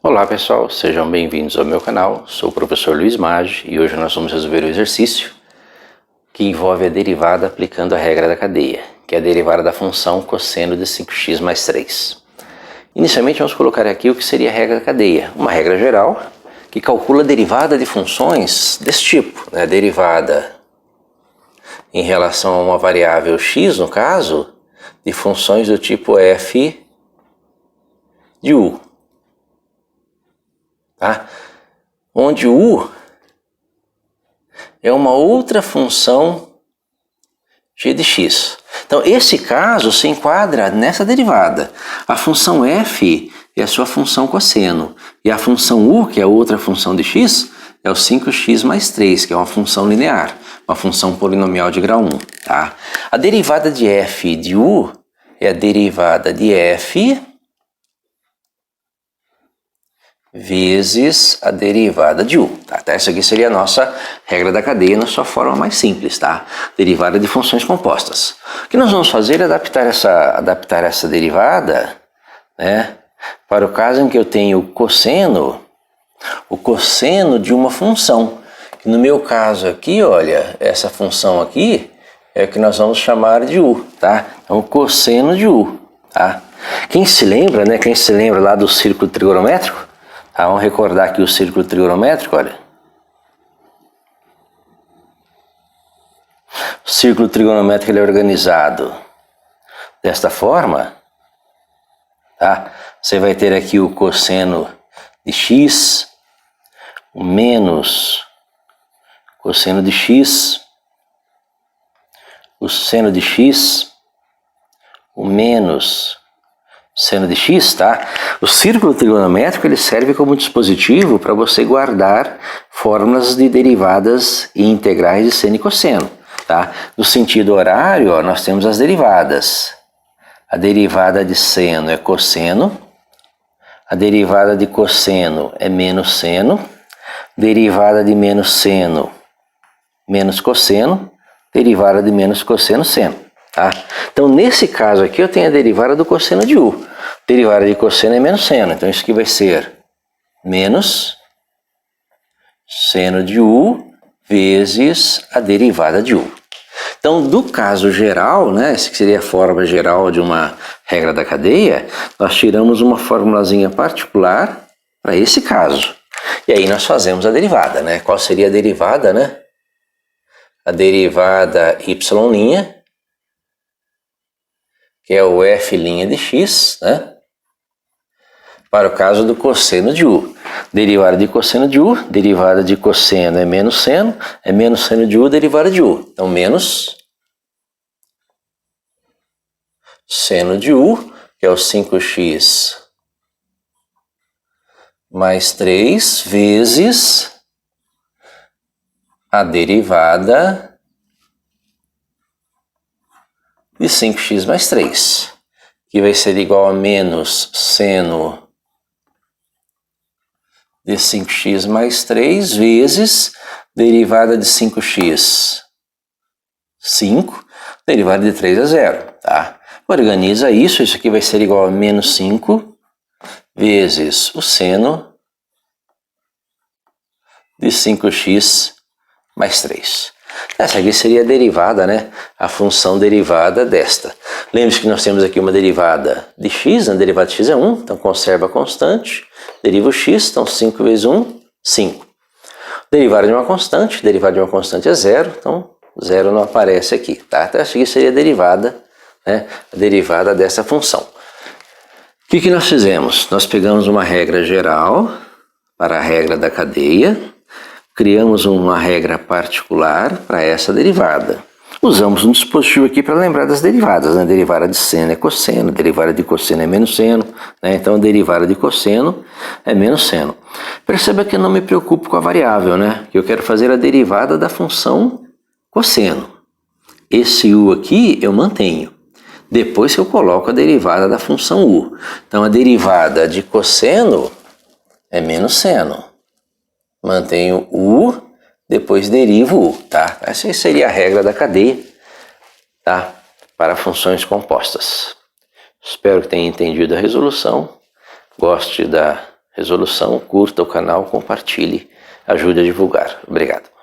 Olá pessoal, sejam bem-vindos ao meu canal. Sou o professor Luiz Maggi e hoje nós vamos resolver o exercício que envolve a derivada aplicando a regra da cadeia, que é a derivada da função cosseno de 5x mais 3. Inicialmente vamos colocar aqui o que seria a regra da cadeia, uma regra geral que calcula a derivada de funções desse tipo, né? A derivada em relação a uma variável x, no caso, de funções do tipo f de u. Tá? Onde u é uma outra função g de x. Então, esse caso se enquadra nessa derivada. A função f é a sua função cosseno, e a função u, que é outra função de x, é o 5x mais 3, que é uma função linear, uma função polinomial de grau 1. Tá? A derivada de f de u é a derivada de f vezes a derivada de u. Tá? Essa aqui seria a nossa regra da cadeia na sua forma mais simples, tá? Derivada de funções compostas. O que nós vamos fazer é adaptar essa derivada, né, para o caso em que eu tenho o cosseno de uma função. Que no meu caso aqui, olha, essa função aqui é o que nós vamos chamar de u, tá? Então, o cosseno de u, tá? Quem se lembra, né? Quem se lembra lá do círculo trigonométrico? Tá, vamos recordar aqui o círculo trigonométrico, olha. O círculo trigonométrico ele é organizado desta forma. Tá? Você vai ter aqui o cosseno de x, o menos cosseno de x, o seno de x, o menos seno de x, tá? O círculo trigonométrico ele serve como dispositivo para você guardar fórmulas de derivadas e integrais de seno e cosseno, tá? No sentido horário, ó, nós temos as derivadas. A derivada de seno é cosseno, a derivada de cosseno é menos seno, derivada de menos seno, menos cosseno, derivada de menos cosseno, seno. Tá? Então, nesse caso aqui, eu tenho a derivada do cosseno de u. Derivada de cosseno é menos seno. Então, isso aqui vai ser menos seno de u vezes a derivada de u. Então, do caso geral, né, essa que seria a forma geral de uma regra da cadeia, nós tiramos uma formulazinha particular para esse caso. E aí nós fazemos a derivada, né? Qual seria a derivada, né? A derivada y', que é o f' de x, né? Para o caso do cosseno de u. Derivada de cosseno de u, derivada de cosseno é menos seno de u, derivada de u. Então, menos seno de u, que é o 5x mais 3, vezes a derivada de 5x mais 3, que vai ser igual a menos seno de 5x mais 3 vezes derivada de 5x, 5, derivada de 3 é 0, tá? Organiza isso aqui vai ser igual a menos 5 vezes o seno de 5x mais 3. Essa aqui seria a derivada, né? A função derivada desta. Lembre-se que nós temos aqui uma derivada de x, a derivada de x é 1, então conserva a constante, deriva o x, então 5 vezes 1, 5. Derivada de uma constante é 0, então 0 não aparece aqui, tá? Então essa aqui seria a derivada, né? A derivada dessa função. O que nós fizemos? Nós pegamos uma regra geral para a regra da cadeia, criamos uma regra particular para essa derivada. Usamos um dispositivo aqui para lembrar das derivadas, né? Derivada de seno é cosseno, derivada de cosseno é menos seno, né? Então a derivada de cosseno é menos seno. Perceba que eu não me preocupo com a variável, né? Que eu quero fazer a derivada da função cosseno. Esse u aqui eu mantenho. Depois eu coloco a derivada da função u. Então a derivada de cosseno é menos seno. Mantenho u, depois derivo u, tá? Essa seria a regra da cadeia, tá? Para funções compostas. Espero que tenha entendido a resolução. Goste da resolução, curta o canal, compartilhe, ajude a divulgar. Obrigado.